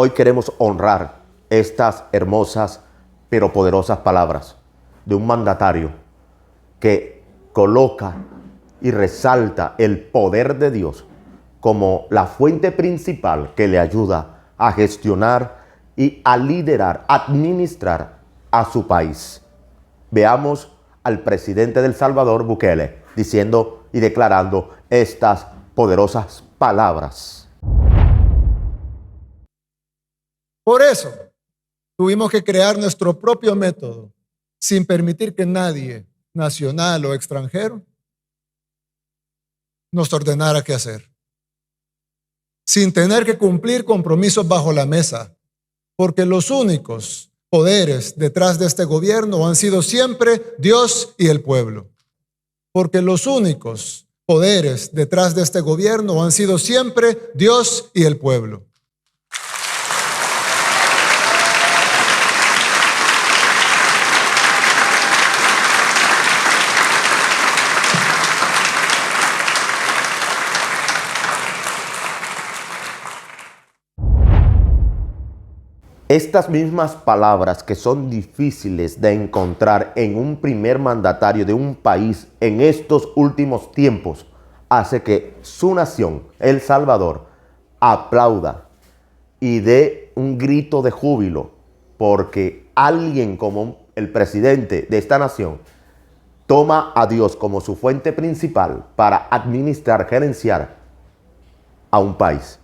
Hoy queremos honrar estas hermosas pero poderosas palabras de un mandatario que coloca y resalta el poder de Dios como la fuente principal que le ayuda a gestionar y a liderar, administrar a su país. Veamos al presidente de El Salvador, Bukele, diciendo y declarando estas poderosas palabras. Por eso, tuvimos que crear nuestro propio método, sin permitir que nadie, nacional o extranjero, nos ordenara qué hacer. Sin tener que cumplir compromisos bajo la mesa, porque los únicos poderes detrás de este gobierno han sido siempre Dios y el pueblo. Porque los únicos poderes detrás de este gobierno han sido siempre Dios y el pueblo. Estas mismas palabras que son difíciles de encontrar en un primer mandatario de un país en estos últimos tiempos, hace que su nación, El Salvador, aplauda y dé un grito de júbilo, porque alguien como el presidente de esta nación toma a Dios como su fuente principal para administrar, gerenciar a un país.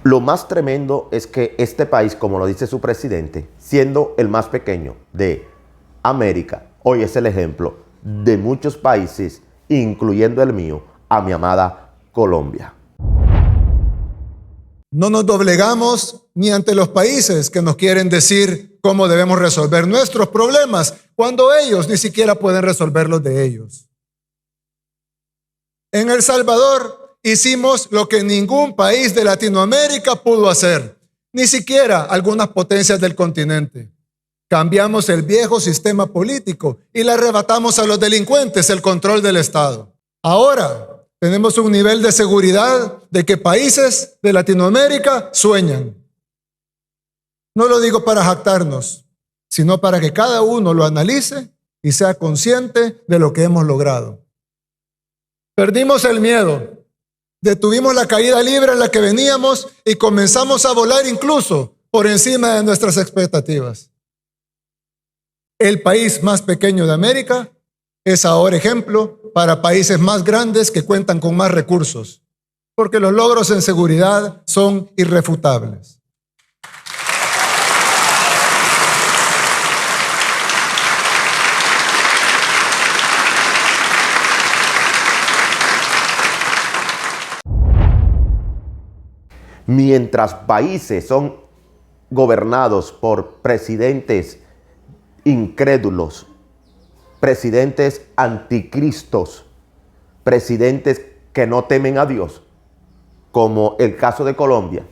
Lo más tremendo es que este país, como lo dice su presidente, siendo el más pequeño de América, hoy es el ejemplo de muchos países, incluyendo el mío, a mi amada Colombia. No nos doblegamos ni ante los países que nos quieren decir cómo debemos resolver nuestros problemas, cuando ellos ni siquiera pueden resolver los de ellos. En El Salvador hicimos lo que ningún país de Latinoamérica pudo hacer, ni siquiera algunas potencias del continente. Cambiamos el viejo sistema político y le arrebatamos a los delincuentes el control del Estado. Ahora tenemos un nivel de seguridad de que países de Latinoamérica sueñan. No lo digo para jactarnos, sino para que cada uno lo analice y sea consciente de lo que hemos logrado. Perdimos el miedo. Detuvimos la caída libre en la que veníamos y comenzamos a volar incluso por encima de nuestras expectativas. El país más pequeño de América es ahora ejemplo para países más grandes que cuentan con más recursos, porque los logros en seguridad son irrefutables. Mientras países son gobernados por presidentes incrédulos, presidentes anticristos, presidentes que no temen a Dios, como el caso de Colombia,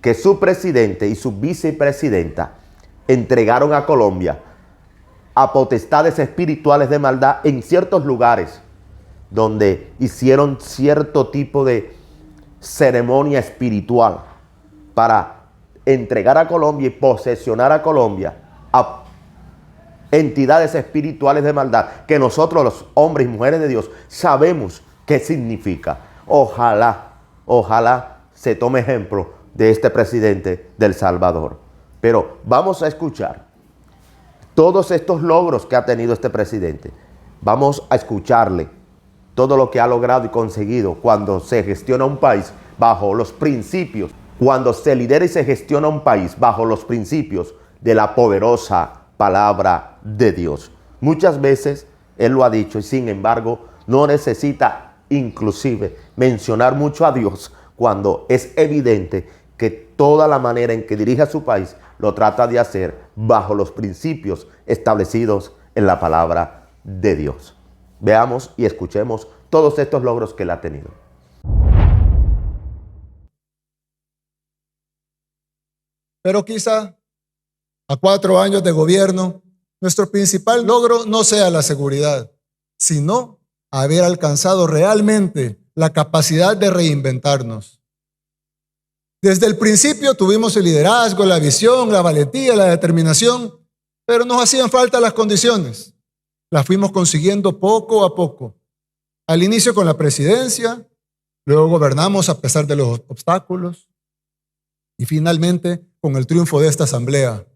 que su presidente y su vicepresidenta entregaron a Colombia a potestades espirituales de maldad en ciertos lugares donde hicieron cierto tipo de ceremonia espiritual para entregar a Colombia y posesionar a Colombia a entidades espirituales de maldad que nosotros los hombres y mujeres de Dios sabemos qué significa. Ojalá se tome ejemplo de este presidente de El Salvador. Pero vamos a escuchar todos estos logros que ha tenido este presidente. Vamos a escucharle todo lo que ha logrado y conseguido cuando se gestiona un país bajo los principios, cuando se lidera y se gestiona un país bajo los principios de la poderosa palabra de Dios. Muchas veces Él lo ha dicho y sin embargo no necesita inclusive mencionar mucho a Dios cuando es evidente que toda la manera en que dirige a su país lo trata de hacer bajo los principios establecidos en la palabra de Dios. Veamos y escuchemos todos estos logros que él ha tenido. Pero quizá a 4 años de gobierno, nuestro principal logro no sea la seguridad, sino haber alcanzado realmente la capacidad de reinventarnos. Desde el principio tuvimos el liderazgo, la visión, la valentía, la determinación, pero nos hacían falta las condiciones. Las fuimos consiguiendo poco a poco. Al inicio con la presidencia, luego gobernamos a pesar de los obstáculos y finalmente con el triunfo de esta asamblea.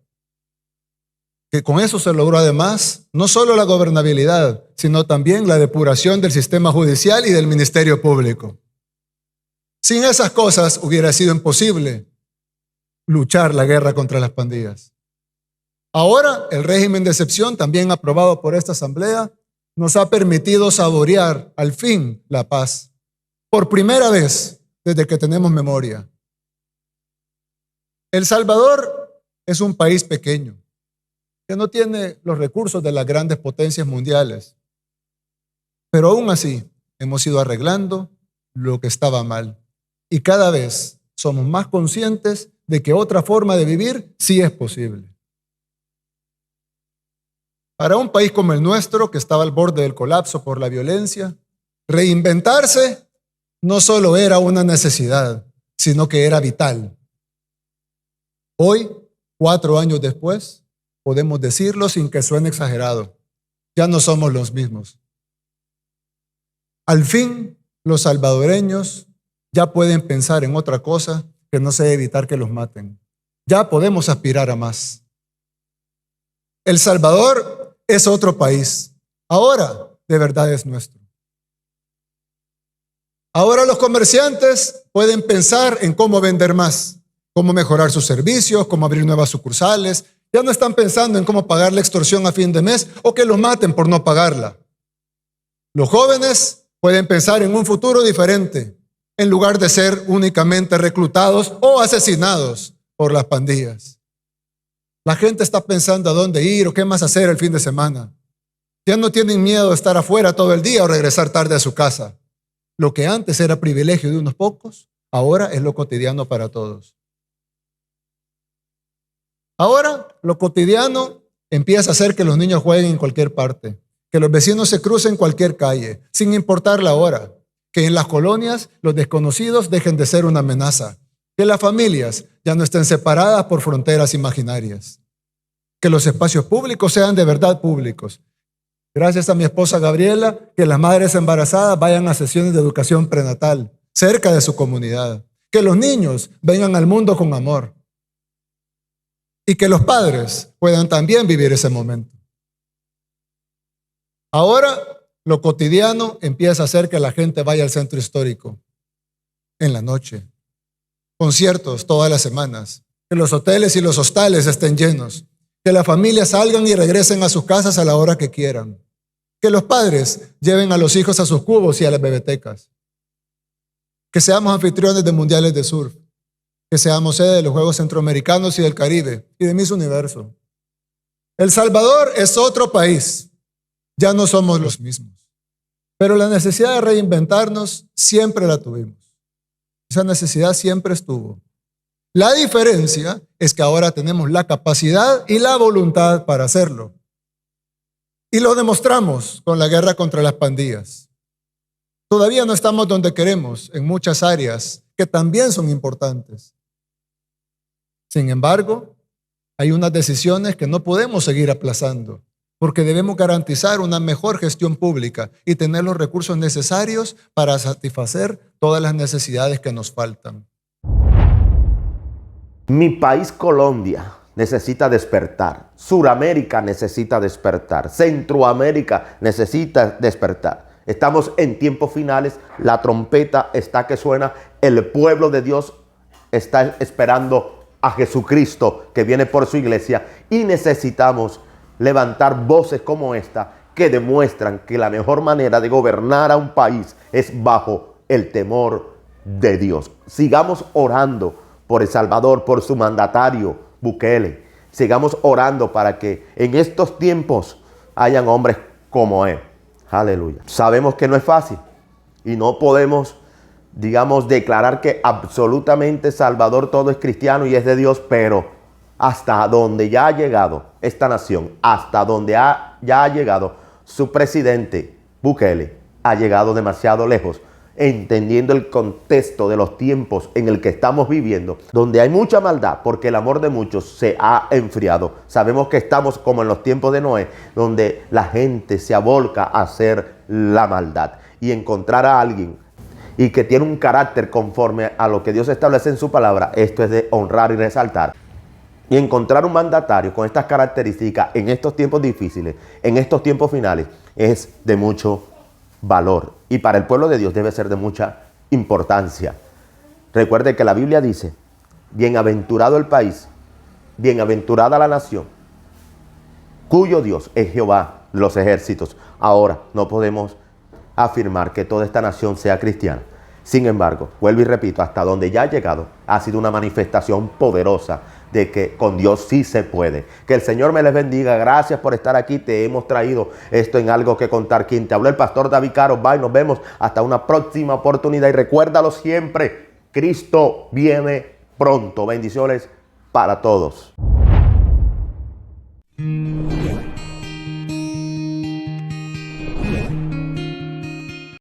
Que con eso se logró además no solo la gobernabilidad, sino también la depuración del sistema judicial y del Ministerio Público. Sin esas cosas hubiera sido imposible luchar la guerra contra las pandillas. Ahora, el régimen de excepción, también aprobado por esta asamblea, nos ha permitido saborear al fin la paz. Por primera vez desde que tenemos memoria. El Salvador es un país pequeño, que no tiene los recursos de las grandes potencias mundiales. Pero aún así, hemos ido arreglando lo que estaba mal. Y cada vez somos más conscientes de que otra forma de vivir sí es posible. Para un país como el nuestro, que estaba al borde del colapso por la violencia, reinventarse no solo era una necesidad, sino que era vital. Hoy, 4 años después, podemos decirlo sin que suene exagerado. Ya no somos los mismos. Al fin, los salvadoreños ya pueden pensar en otra cosa que no sea evitar que los maten. Ya podemos aspirar a más. El Salvador es otro país. Ahora, de verdad es nuestro. Ahora los comerciantes pueden pensar en cómo vender más, cómo mejorar sus servicios, cómo abrir nuevas sucursales. Ya no están pensando en cómo pagar la extorsión a fin de mes o que los maten por no pagarla. Los jóvenes pueden pensar en un futuro diferente, en lugar de ser únicamente reclutados o asesinados por las pandillas. La gente está pensando a dónde ir o qué más hacer el fin de semana. Ya no tienen miedo de estar afuera todo el día o regresar tarde a su casa. Lo que antes era privilegio de unos pocos, ahora es lo cotidiano para todos. Ahora, lo cotidiano empieza a hacer que los niños jueguen en cualquier parte, que los vecinos se crucen en cualquier calle, sin importar la hora, que en las colonias los desconocidos dejen de ser una amenaza, que las familias ya no estén separadas por fronteras imaginarias, que los espacios públicos sean de verdad públicos. Gracias a mi esposa Gabriela, que las madres embarazadas vayan a sesiones de educación prenatal, cerca de su comunidad, que los niños vengan al mundo con amor y que los padres puedan también vivir ese momento. Ahora, lo cotidiano empieza a hacer que la gente vaya al centro histórico en la noche, conciertos todas las semanas, que los hoteles y los hostales estén llenos, que las familias salgan y regresen a sus casas a la hora que quieran, que los padres lleven a los hijos a sus cubos y a las bebetecas, que seamos anfitriones de mundiales de surf, que seamos sede de los Juegos Centroamericanos y del Caribe y de Miss Universo. El Salvador es otro país, ya no somos los mismos, pero la necesidad de reinventarnos siempre la tuvimos. Esa necesidad siempre estuvo. La diferencia es que ahora tenemos la capacidad y la voluntad para hacerlo. Y lo demostramos con la guerra contra las pandillas. Todavía no estamos donde queremos en muchas áreas que también son importantes. Sin embargo, hay unas decisiones que no podemos seguir aplazando, porque debemos garantizar una mejor gestión pública y tener los recursos necesarios para satisfacer todas las necesidades que nos faltan. Mi país Colombia necesita despertar, Suramérica necesita despertar, Centroamérica necesita despertar. Estamos en tiempos finales, la trompeta está que suena, el pueblo de Dios está esperando a Jesucristo que viene por su iglesia y necesitamos levantar voces como esta que demuestran que la mejor manera de gobernar a un país es bajo el temor de Dios. Sigamos orando por El Salvador, por su mandatario Bukele. Sigamos orando para que en estos tiempos hayan hombres como él. Aleluya. Sabemos que no es fácil y no podemos, digamos, declarar que absolutamente Salvador todo es cristiano y es de Dios, pero hasta donde ya ha llegado esta nación, hasta donde ya ha llegado su presidente Bukele, ha llegado demasiado lejos, entendiendo el contexto de los tiempos en el que estamos viviendo, donde hay mucha maldad, porque el amor de muchos se ha enfriado. Sabemos que estamos como en los tiempos de Noé, donde la gente se avolca a hacer la maldad, y encontrar a alguien y que tiene un carácter conforme a lo que Dios establece en su palabra, esto es de honrar y resaltar. Y encontrar un mandatario con estas características en estos tiempos difíciles, en estos tiempos finales, es de mucho valor. Y para el pueblo de Dios debe ser de mucha importancia. Recuerde que la Biblia dice, bienaventurado el país, bienaventurada la nación, cuyo Dios es Jehová, los ejércitos. Ahora, no podemos afirmar que toda esta nación sea cristiana. Sin embargo, vuelvo y repito, hasta donde ya ha llegado, ha sido una manifestación poderosa de que con Dios sí se puede. Que el Señor me les bendiga. Gracias por estar aquí. Te hemos traído esto en Algo que Contar. Quien te habló, el pastor David Caro. Bye, nos vemos hasta una próxima oportunidad. Y recuérdalo siempre, Cristo viene pronto. Bendiciones para todos.